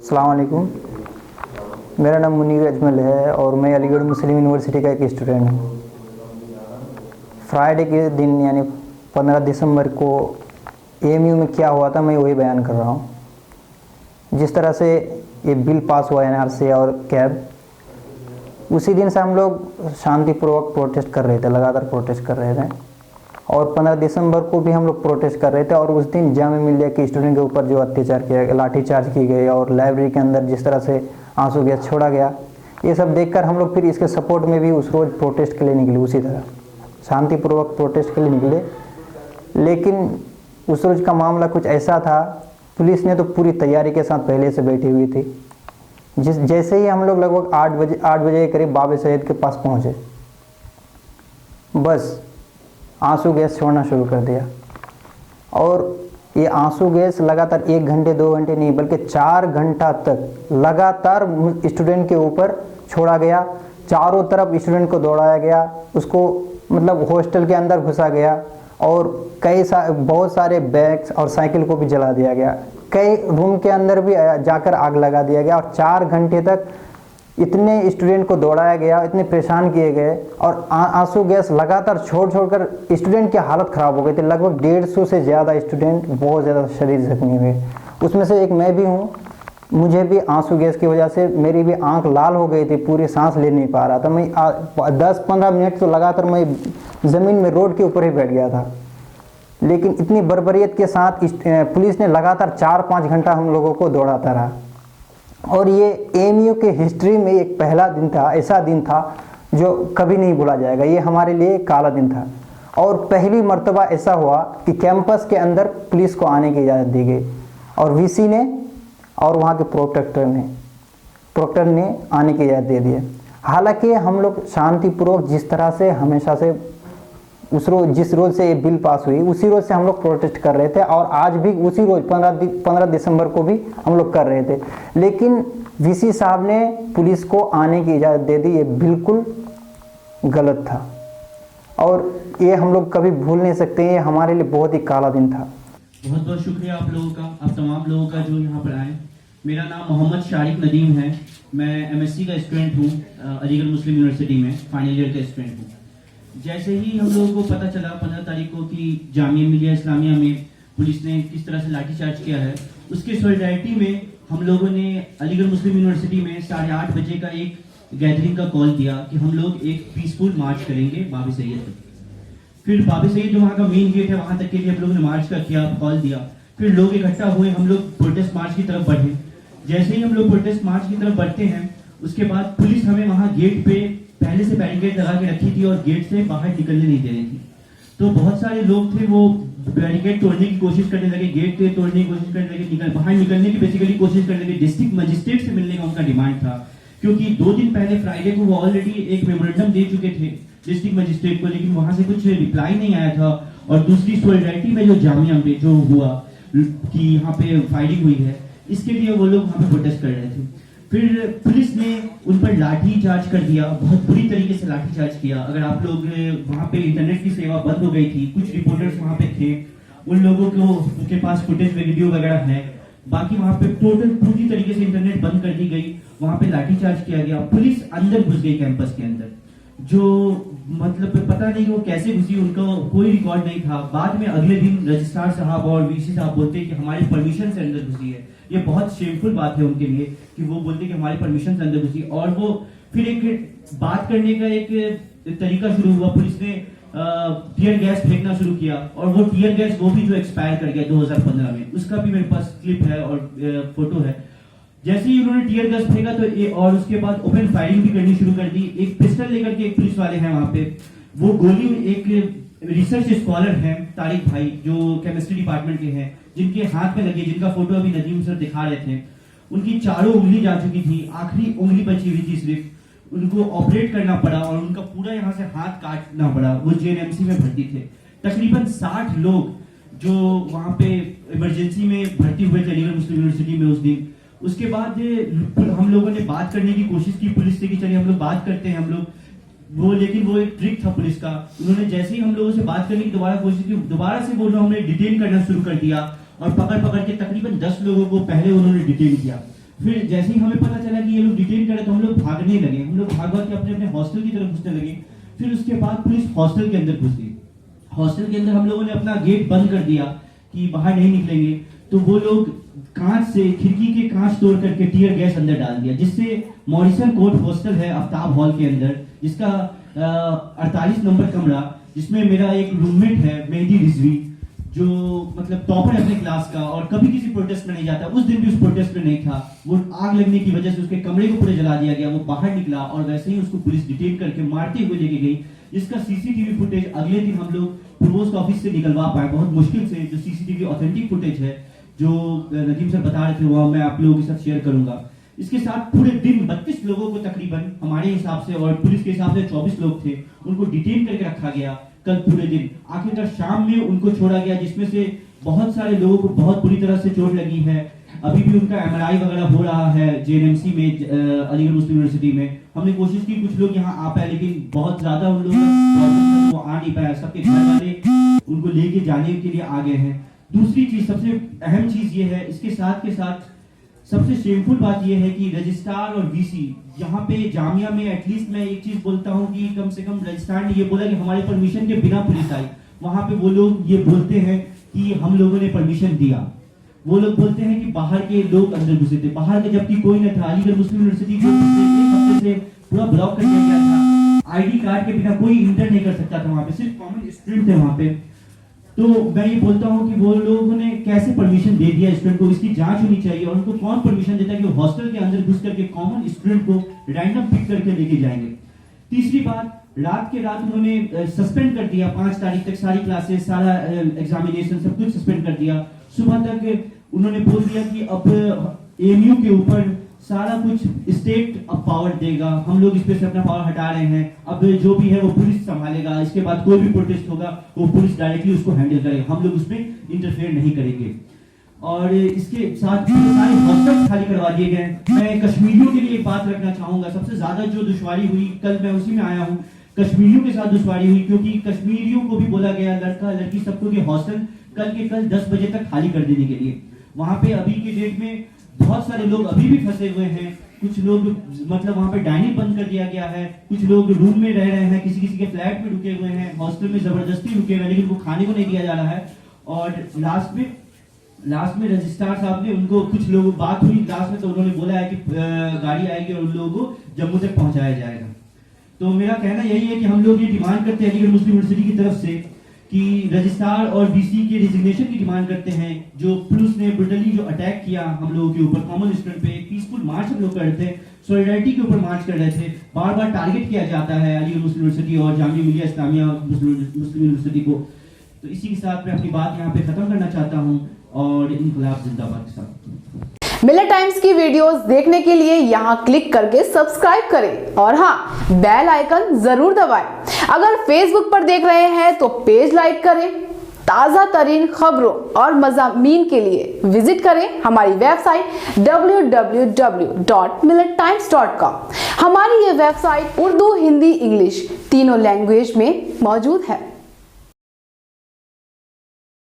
अस्सलाम वालेकुम। मेरा नाम मुनीर अजमल है और मैं अलीगढ़ मुस्लिम यूनिवर्सिटी का एक स्टूडेंट हूँ। फ्राइडे के दिन यानी 15 दिसंबर को एएमयू में क्या हुआ था मैं वही बयान कर रहा हूँ। जिस तरह से ये बिल पास हुआ एनआरसी और कैब, उसी दिन से हम लोग शांतिपूर्वक प्रोटेस्ट कर रहे थे, लगातार प्रोटेस्ट कर रहे थे। और 15 दिसंबर को भी हम लोग प्रोटेस्ट कर रहे थे। और उस दिन जामिया मिल्लिया के स्टूडेंट के ऊपर जो अत्याचार किया गया, लाठीचार्ज की गई और लाइब्रेरी के अंदर जिस तरह से आंसू गैस छोड़ा गया, ये सब देखकर हम लोग फिर इसके सपोर्ट में भी उस रोज़ प्रोटेस्ट के लिए निकले। उसी तरह शांतिपूर्वक प्रोटेस्ट के लिए निकले। लेकिन उस रोज़ का मामला कुछ ऐसा था, पुलिस ने तो पूरी तैयारी के साथ पहले से बैठी हुई थी। जैसे ही हम लोग लगभग 8 बजे के करीब बाबे सैयद के पास पहुँचे, बस आंसू गैस छोड़ना शुरू कर दिया। और ये आंसू गैस लगातार 1 घंटे 2 घंटे नहीं बल्कि 4 घंटा तक लगातार स्टूडेंट के ऊपर छोड़ा गया। चारों तरफ स्टूडेंट को दौड़ाया गया, उसको मतलब हॉस्टल के अंदर घुसा गया और बहुत सारे बैग्स और साइकिल को भी जला दिया गया। कई रूम के अंदर भी जाकर आग लगा दिया गया और 4 घंटे तक इतने स्टूडेंट को दौड़ाया गया, इतने परेशान किए गए। और आंसू गैस लगातार छोड़कर स्टूडेंट की हालत ख़राब हो गई थी। लगभग 150 से ज़्यादा स्टूडेंट बहुत ज़्यादा शरीर जख्मी हुए। उसमें से एक मैं भी हूँ। मुझे भी आंसू गैस की वजह से मेरी भी आंख लाल हो गई थी, पूरी सांस ले नहीं पा रहा था मैं। 10-15 मिनट तो लगातार मैं ज़मीन में रोड के ऊपर ही बैठ गया था। लेकिन इतनी बर्बरियत के साथ पुलिस ने लगातार 4-5 घंटा हम लोगों को दौड़ाता रहा। और ये एएमयू के हिस्ट्री में एक पहला दिन था, ऐसा दिन था जो कभी नहीं भूला जाएगा। ये हमारे लिए एक काला दिन था। और पहली मर्तबा ऐसा हुआ कि कैंपस के अंदर पुलिस को आने की इजाज़त दी गई और वीसी ने और वहाँ के प्रोक्टर ने आने की इजाज़त दे दी है। हालांकि हम लोग शांतिपूर्वक जिस तरह से हमेशा से जिस रोज़ से ये बिल पास हुई उसी रोज़ से हम लोग प्रोटेस्ट कर रहे थे। और आज भी उसी रोज़ 15 दिसंबर को भी हम लोग कर रहे थे। लेकिन वीसी साहब ने पुलिस को आने की इजाज़त दे दी, ये बिल्कुल गलत था और ये हम लोग कभी भूल नहीं सकते। ये हमारे लिए बहुत ही काला दिन था। बहुत बहुत शुक्रिया आप लोगों का, आप तमाम लोगों का जो यहाँ पर आए। मेरा नाम मोहम्मद शारिक नदीम है। मैं एमएससी का स्टूडेंट हूँ, अलीगढ़ मुस्लिम यूनिवर्सिटी में फाइनल ईयर का स्टूडेंट हूँ। जैसे ही हम लोगों को पता चला 15 तारीख को कि जामिया मिल्लिया इस्लामिया में पुलिस ने किस तरह से लाठीचार्ज किया है, उसके सॉलिडारिटी में हम लोगों ने अलीगढ़ मुस्लिम यूनिवर्सिटी में 8:30 बजे का एक गैदरिंग का कॉल दिया कि हम लोग एक पीसफुल मार्च करेंगे बाबे सैयद तक। फिर बाबे सैयद जो वहाँ का मेन गेट है वहाँ तक के लिए हम लोगों ने मार्च का किया, कॉल दिया। फिर लोग इकट्ठा हुए, हम लोग प्रोटेस्ट मार्च की तरफ बढ़े। जैसे ही हम लोग प्रोटेस्ट मार्च की तरफ बढ़ते हैं, उसके बाद पुलिस हमें वहाँ गेट पे पहले से बैरिकेड लगा के रखी थी और गेट से बाहर निकलने नहीं दे रही थी। तो बहुत सारे लोग थे, वो बैरिकेड तोड़ने की कोशिश करने लगे, गेट तोड़ने की कोशिश करने लगे, बाहर निकलने की बेसिकली कोशिश करने लगे। डिस्ट्रिक्ट मजिस्ट्रेट से मिलने का उनका डिमांड था, क्योंकि 2 दिन पहले फ्राइडे को वो ऑलरेडी एक मेमोरेंडम दे चुके थे डिस्ट्रिक्ट मजिस्ट्रेट को, लेकिन वहां से कुछ रिप्लाई नहीं आया था। और दूसरी सॉलिडारिटी में जो जामिया में जो हुआ कि यहाँ पे फायरिंग हुई है, इसके लिए वो लोग वहाँ पे प्रोटेस्ट कर रहे थे। फिर पुलिस ने उन पर लाठी चार्ज कर दिया, बहुत बुरी तरीके से लाठी चार्ज किया। अगर आप लोग वहाँ पे इंटरनेट की सेवा बंद हो गई थी, कुछ रिपोर्टर्स वहाँ पे थे, उन लोगों को के पास फुटेज वीडियो वगैरह है। बाकी वहाँ पे टोटल पूरी तरीके से इंटरनेट बंद कर दी गई, वहाँ पे लाठी चार्ज किया गया। पुलिस अंदर घुस गई कैंपस के अंदर, जो मतलब पता नहीं वो कैसे घुसी, उनका कोई रिकॉर्ड नहीं था। बाद में अगले दिन रजिस्ट्रार साहब और वीसी साहब बोलते कि हमारी परमिशन से अंदर घुसी है। ये बहुत शेमफुल बात है उनके लिए कि वो बोलते कि हमारी परमिशन से अंदर घुसी। और वो फिर एक बात करने का एक तरीका शुरू हुआ। पुलिस ने टीयर गैस फेंकना शुरू किया और वो टीयर गैस वो भी जो एक्सपायर कर गया 2015 में, उसका भी मेरे पास क्लिप है और फोटो है। जैसे ही उन्होंने टीयर गैस फेंका तो और उसके बाद ओपन फायरिंग भी करनी शुरू कर दी। एक पिस्टल लेकर के एक पुलिस वाले हैं वहां पे, वो गोली एक रिसर्च स्कॉलर हैं तारिक भाई, जो केमिस्ट्री डिपार्टमेंट के हैं, जिनके हाथ में लगी, जिनका फोटो अभी नदीम सर दिखा रहे थे। उनकी चारों उंगली जा चुकी थी, आखिरी उंगली बची हुई थी सिर्फ, उनको ऑपरेट करना पड़ा और उनका पूरा यहाँ से हाथ काटना पड़ा। वो जेएनएमसी में भर्ती थे। तकरीबन 60 लोग जो वहां पे इमरजेंसी में भर्ती हुए थे अलीगढ़ मुस्लिम यूनिवर्सिटी में उस दिन। उसके बाद हम लोगों ने बात करने की कोशिश की पुलिस से कि चलिए हम लोग बात करते हैं हम लोग, लेकिन वो एक ट्रिक था पुलिस का। उन्होंने जैसे ही हम लोगों से बात करने की दोबारा कोशिश की, दोबारा से बोल रहा हूँ, हमने डिटेन करना शुरू कर दिया और पकड़ के तकरीबन 10 लोगों को पहले उन्होंने डिटेन किया। फिर जैसे ही हमें पता चला कि ये लोग डिटेन कर रहे तो हम लोग भागने लगे, हम लोग भाग भाग के अपने अपने हॉस्टल की तरफ घुसने लगे। फिर उसके बाद पुलिस हॉस्टल के अंदर घुस गई। हॉस्टल के अंदर हम लोगों ने अपना गेट बंद कर दिया कि बाहर नहीं निकलेंगे, तो वो लोग कांच से, खिड़की के कांच तोड़ करके टीयर गैस अंदर डाल दिया, जिससे मॉरिसन कोर्ट हॉस्टल है आफ्ताब हॉल के अंदर, जिसका 48 नंबर कमरा, जिसमें मेरा एक रूममेट है मेहदी रिजवी, जो मतलब टॉपर है अपने क्लास का और कभी किसी प्रोटेस्ट में नहीं जाता, उस दिन भी उस प्रोटेस्ट में नहीं था। वो आग लगने की वजह से उसके कमरे को पूरे जला दिया गया, वो बाहर निकला और वैसे ही उसको पुलिस डिटेन करके मारते हुए लेके गई, जिसका सीसीटीवी फुटेज अगले दिन हम लोग प्रोवोस्ट ऑफिस से निकलवा पाए बहुत मुश्किल से। जो सीसीटीवी ऑथेंटिक फुटेज है जो नदीम सर बता रहे थे वो मैं आप लोगों के साथ शेयर करूंगा। इसके साथ पूरे दिन 32 लोगों को तकरीबन हमारे हिसाब से और पुलिस के हिसाब से 24 लोग थे, उनको डिटेन करके रखा गया कल पूरे दिन। आखिरकार शाम में उनको छोड़ा गया, जिसमें से बहुत सारे लोगों को बहुत बुरी तरह से चोट लगी है। अभी भी उनका एमआरआई वगैरह हो रहा है जेएनएमसी में, अलीगढ़ मुस्लिम यूनिवर्सिटी में। हमने कोशिश की कुछ लोग यहाँ आ पाए, लेकिन बहुत ज्यादा उन लोगों को आ नहीं पाया, सबके घर वाले उनको लेके जाने के लिए आ गए हैं। दूसरी चीज, सबसे अहम चीज ये है, इसके साथ के साथ सबसे शेमफुल बात यह है कि रजिस्ट्रार और वीसी यहाँ पे जामिया में, एटलीस्ट मैं एक चीज बोलता हूँ कि कम से कम रजिस्ट्रार ने ये बोला कि हमारे परमिशन के बिना पुलिस आई। वहां पे वो लोग ये बोलते हैं कि हम लोगों ने परमिशन दिया, वो लोग बोलते हैं कि बाहर के लोग अंदर घुसे थे, बाहर के जबकि कोई न था। अलीगढ़ मुस्लिम यूनिवर्सिटी को एक हफ्ते से पूरा ब्लॉक कर दिया गया था, आईडी कार्ड के बिना कोई इंटर नहीं कर सकता था वहां पे, सिर्फ कॉमन स्टूडेंट थे वहां पे। तो मैं ये बोलता हूँ कि वो लोगों ने कैसे परमिशन दे दिया स्टूडेंट को, इसकी जांच होनी चाहिए। और उनको कौन परमिशन देता है कि वो हॉस्टल के अंदर घुस करके कॉमन स्टूडेंट को रैंडम पिक करके लेके जाएंगे। तीसरी बात, रात के रात उन्होंने सस्पेंड कर दिया, 5 तारीख तक सारी क्लासेस, सारा एग्जामिनेशन सब कुछ सस्पेंड कर दिया। सुबह तक उन्होंने बोल दिया कि अब एएमयू के ऊपर सारा कुछ स्टेट अब पावर देगा, हम लोग इस पे से अपना पावर हटा रहे हैं, अब जो भी है वो पुलिस संभालेगा, इसके बाद कोई भी प्रोटेस्ट होगा वो पुलिस डायरेक्टली उसको हैंडल करे, हम लोग उसमें इंटरफेयर नहीं करेंगे। और इसके साथ सारे हॉस्टल्स खाली करवा दिए गए। मैं कश्मीरियों के लिए एक बात रखना चाहूंगा, सबसे ज्यादा जो दुश्वारी हुई, कल मैं उसी में आया हूँ, कश्मीरियों के साथ दुश्वारी हुई, क्योंकि कश्मीरियों को भी बोला गया, लड़का लड़की सबको कि हॉस्टल कल के कल 10 बजे तक खाली कर देने के लिए। वहां पे अभी के डेट में बहुत सारे लोग अभी भी फंसे हुए हैं, कुछ लोग मतलब वहां पे डाइनिंग बंद कर दिया गया है, कुछ लोग रूम में रह रहे हैं, किसी किसी के फ्लैट में रुके हुए हैं, हॉस्टल में जबरदस्ती रुके हुए हैं, लेकिन उनको खाने को नहीं दिया जा रहा है। और लास्ट में रजिस्ट्रार साहब ने उनको, कुछ लोगों बात हुई लास्ट में, तो उन्होंने बोला है कि गाड़ी आएगी और उन लोगों को जम्मू तक पहुंचाया जाएगा। तो मेरा कहना यही है कि हम लोग ये डिमांड करते हैं अलीगढ़ मुस्लिम यूनिवर्सिटी की तरफ से कि रजिस्ट्रार और वीसी के रिजिग्नेशन की डिमांड करते हैं। जो पुलिस ने ब्रुटली जो अटैक किया हम लोगों के ऊपर, कॉमन स्टूडेंट पे, एक पीसफुल मार्च हम लोग कर रहे थे, सॉलिडारिटी के ऊपर मार्च कर रहे थे, बार बार टारगेट किया जाता है अलीगढ़ मुस्लिम यूनिवर्सिटी और जामिया मिलिया इस्लामिया मुस्लिम यूनिवर्सिटी को। तो इसी के साथ मैं अपनी बात यहाँ पे खत्म करना चाहता हूँ और इनकलाब जिंदाबाद के साथ। मिलत टाइम्स की वीडियोस देखने के लिए यहाँ क्लिक करके सब्सक्राइब करें और हाँ, बेल आइकन जरूर दबाएं। अगर फेसबुक पर देख रहे हैं तो पेज लाइक करें। ताज़ा तरीन खबरों और मज़ामीन के लिए विजिट करें हमारी वेबसाइट www.millettimes.com। हमारी ये वेबसाइट उर्दू, हिंदी, इंग्लिश तीनों लैंग्वेज में मौजूद है।